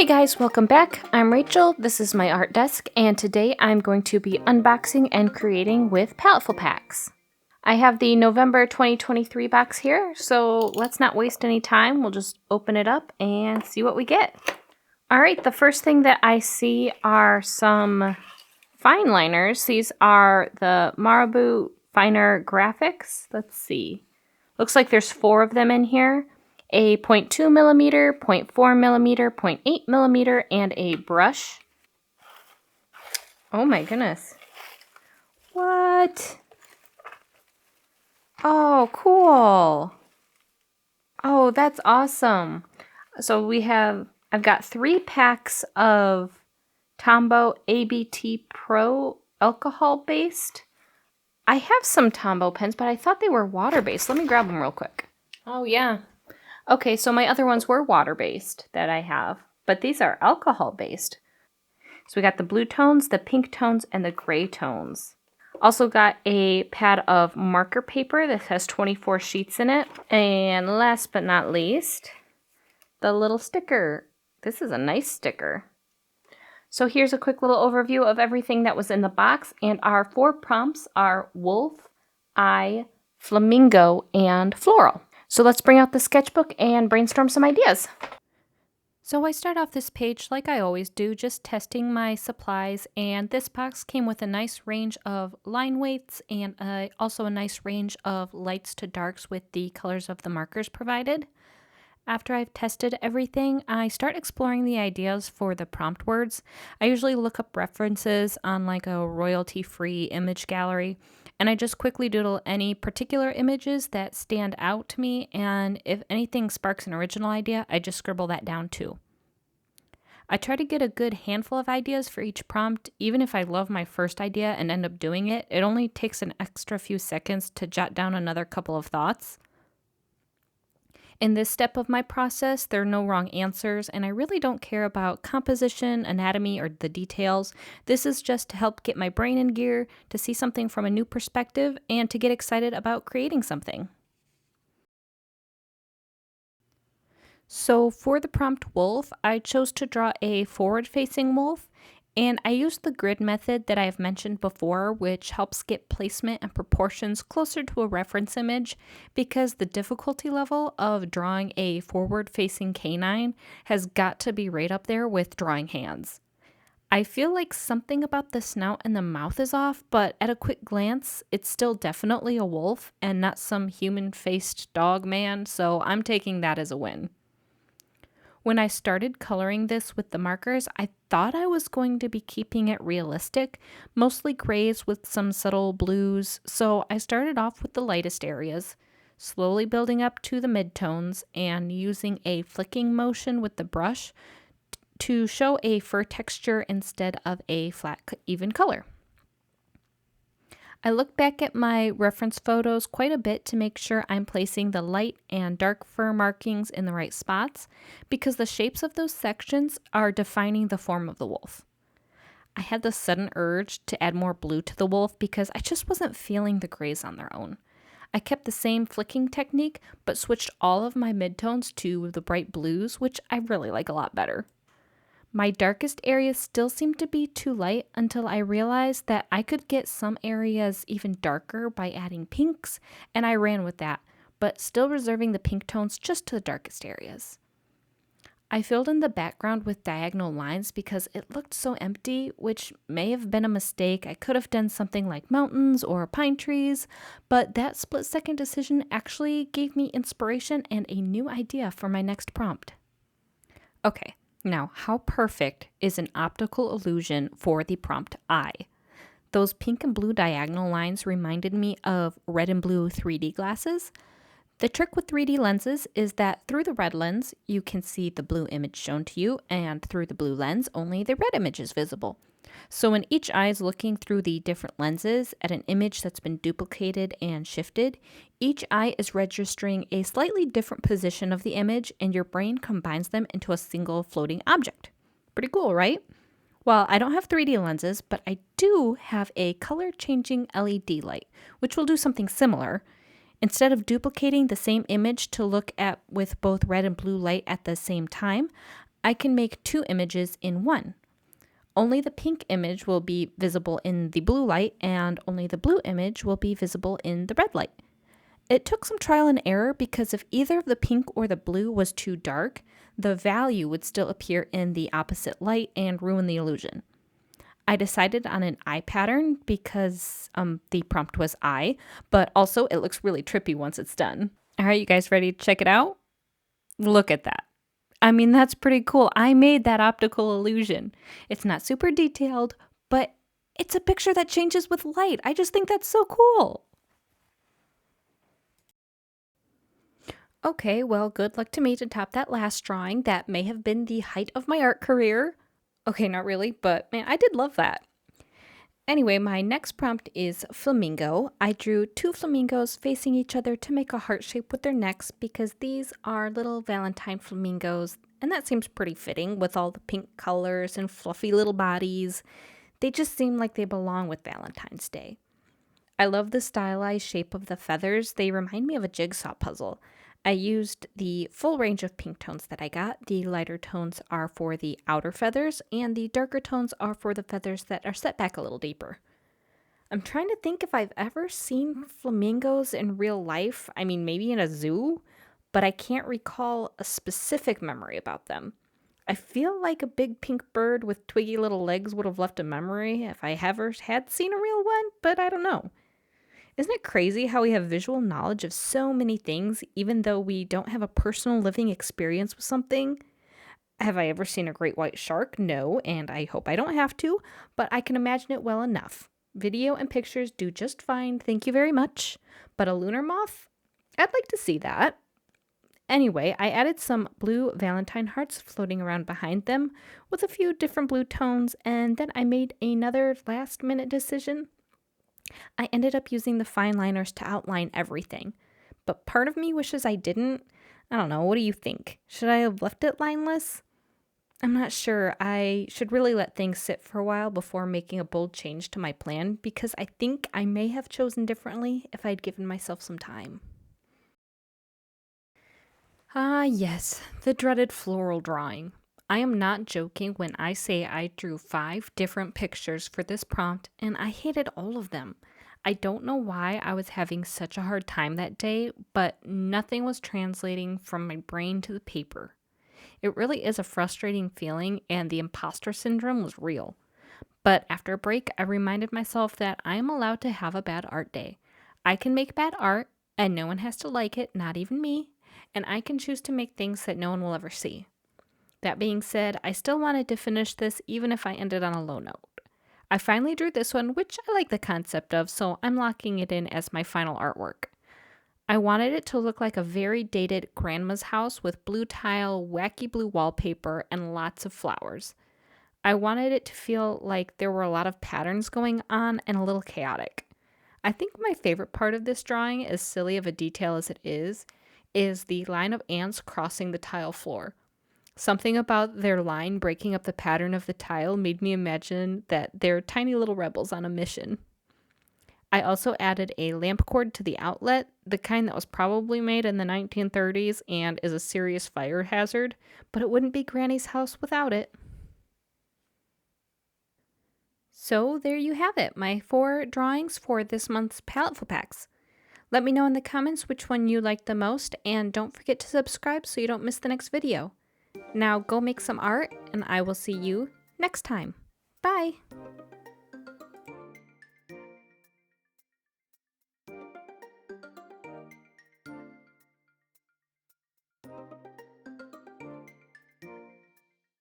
Hey guys, welcome back. I'm Rachel, this is my art desk, and today I'm going to be unboxing and creating with Paletteful Packs. I have the November 2023 box here, so let's not waste any time. We'll just open it up and see what we get. Alright, the first thing that I see are some fine liners. These are the Marabou Finer Graphics. Let's see. Looks like there's 4 of them in here. A 0.2 millimeter, 0.4 millimeter, 0.8 millimeter, and a brush. Oh my goodness. What? Oh, cool. Oh, that's awesome. So I've got 3 packs of Tombow ABT Pro alcohol based. I have some Tombow pens, but I thought they were water based. Let me grab them real quick. Oh yeah. Okay, so my other ones were water-based that I have, but these are alcohol-based. So we got the blue tones, the pink tones, and the gray tones. Also got a pad of marker paper that has 24 sheets in it. And last but not least, the little sticker. This is a nice sticker. So here's a quick little overview of everything that was in the box, and our 4 prompts are wolf, eye, flamingo, and floral. So let's bring out the sketchbook and brainstorm some ideas. So I start off this page like I always do, just testing my supplies, and this box came with a nice range of line weights and also a nice range of lights to darks with the colors of the markers provided. After I've tested everything, I start exploring the ideas for the prompt words. I usually look up references on like a royalty-free image gallery, and I just quickly doodle any particular images that stand out to me, and if anything sparks an original idea, I just scribble that down too. I try to get a good handful of ideas for each prompt. Even if I love my first idea and end up doing it, it only takes an extra few seconds to jot down another couple of thoughts. In this step of my process, there are no wrong answers, and I really don't care about composition, anatomy, or the details. This is just to help get my brain in gear, to see something from a new perspective, and to get excited about creating something. So for the prompt wolf, I chose to draw a forward-facing wolf, and I used the grid method that I have mentioned before, which helps get placement and proportions closer to a reference image, because the difficulty level of drawing a forward-facing canine has got to be right up there with drawing hands. I feel like something about the snout and the mouth is off, but at a quick glance, it's still definitely a wolf and not some human-faced dog man, so I'm taking that as a win. When I started coloring this with the markers, I thought I was going to be keeping it realistic, mostly grays with some subtle blues, so I started off with the lightest areas, slowly building up to the midtones and using a flicking motion with the brush to show a fur texture instead of a flat, even color. I look back at my reference photos quite a bit to make sure I'm placing the light and dark fur markings in the right spots, because the shapes of those sections are defining the form of the wolf. I had the sudden urge to add more blue to the wolf because I just wasn't feeling the grays on their own. I kept the same flicking technique, but switched all of my midtones to the bright blues, which I really like a lot better. My darkest areas still seemed to be too light until I realized that I could get some areas even darker by adding pinks, and I ran with that, but still reserving the pink tones just to the darkest areas. I filled in the background with diagonal lines because it looked so empty, which may have been a mistake. I could have done something like mountains or pine trees, but that split-second decision actually gave me inspiration and a new idea for my next prompt. Okay. Now, how perfect is an optical illusion for the prompt eye? Those pink and blue diagonal lines reminded me of red and blue 3D glasses. The trick with 3D lenses is that through the red lens, you can see the blue image shown to you, and through the blue lens, only the red image is visible. So when each eye is looking through the different lenses at an image that's been duplicated and shifted, each eye is registering a slightly different position of the image, and your brain combines them into a single floating object. Pretty cool, right? Well, I don't have 3D lenses, but I do have a color-changing LED light, which will do something similar. Instead of duplicating the same image to look at with both red and blue light at the same time, I can make 2 images in one. Only the pink image will be visible in the blue light, and only the blue image will be visible in the red light. It took some trial and error because if either of the pink or the blue was too dark, the value would still appear in the opposite light and ruin the illusion. I decided on an eye pattern because the prompt was eye, but also it looks really trippy once it's done. All right, you guys ready to check it out? Look at that. I mean, that's pretty cool. I made that optical illusion. It's not super detailed, but it's a picture that changes with light. I just think that's so cool. Okay, well, good luck to me to top that last drawing. That may have been the height of my art career. Okay, not really, but man, I did love that. Anyway, my next prompt is flamingo. I drew 2 flamingos facing each other to make a heart shape with their necks because these are little Valentine flamingos, and that seems pretty fitting with all the pink colors and fluffy little bodies. They just seem like they belong with Valentine's Day. I love the stylized shape of the feathers. They remind me of a jigsaw puzzle. I used the full range of pink tones that I got. The lighter tones are for the outer feathers, and the darker tones are for the feathers that are set back a little deeper. I'm trying to think if I've ever seen flamingos in real life. I mean, maybe in a zoo, but I can't recall a specific memory about them. I feel like a big pink bird with twiggy little legs would have left a memory if I ever had seen a real one, but I don't know. Isn't it crazy how we have visual knowledge of so many things, even though we don't have a personal living experience with something? Have I ever seen a great white shark? No, and I hope I don't have to, but I can imagine it well enough. Video and pictures do just fine, thank you very much. But a lunar moth? I'd like to see that. Anyway, I added some blue Valentine hearts floating around behind them with a few different blue tones, and then I made another last-minute decision. I ended up using the fine liners to outline everything, but part of me wishes I didn't. I don't know, what do you think? Should I have left it lineless? I'm not sure. I should really let things sit for a while before making a bold change to my plan because I think I may have chosen differently if I'd given myself some time. Ah, yes, the dreaded floral drawing. I am not joking when I say I drew 5 different pictures for this prompt and I hated all of them. I don't know why I was having such a hard time that day, but nothing was translating from my brain to the paper. It really is a frustrating feeling and the imposter syndrome was real. But after a break, I reminded myself that I am allowed to have a bad art day. I can make bad art and no one has to like it, not even me, and I can choose to make things that no one will ever see. That being said, I still wanted to finish this even if I ended on a low note. I finally drew this one, which I like the concept of, so I'm locking it in as my final artwork. I wanted it to look like a very dated grandma's house with blue tile, wacky blue wallpaper, and lots of flowers. I wanted it to feel like there were a lot of patterns going on and a little chaotic. I think my favorite part of this drawing, as silly of a detail as it is the line of ants crossing the tile floor. Something about their line breaking up the pattern of the tile made me imagine that they're tiny little rebels on a mission. I also added a lamp cord to the outlet, the kind that was probably made in the 1930s and is a serious fire hazard, but it wouldn't be Granny's house without it. So there you have it, my 4 drawings for this month's Paletteful Packs. Let me know in the comments which one you liked the most, and don't forget to subscribe so you don't miss the next video. Now go make some art, and I will see you next time. Bye!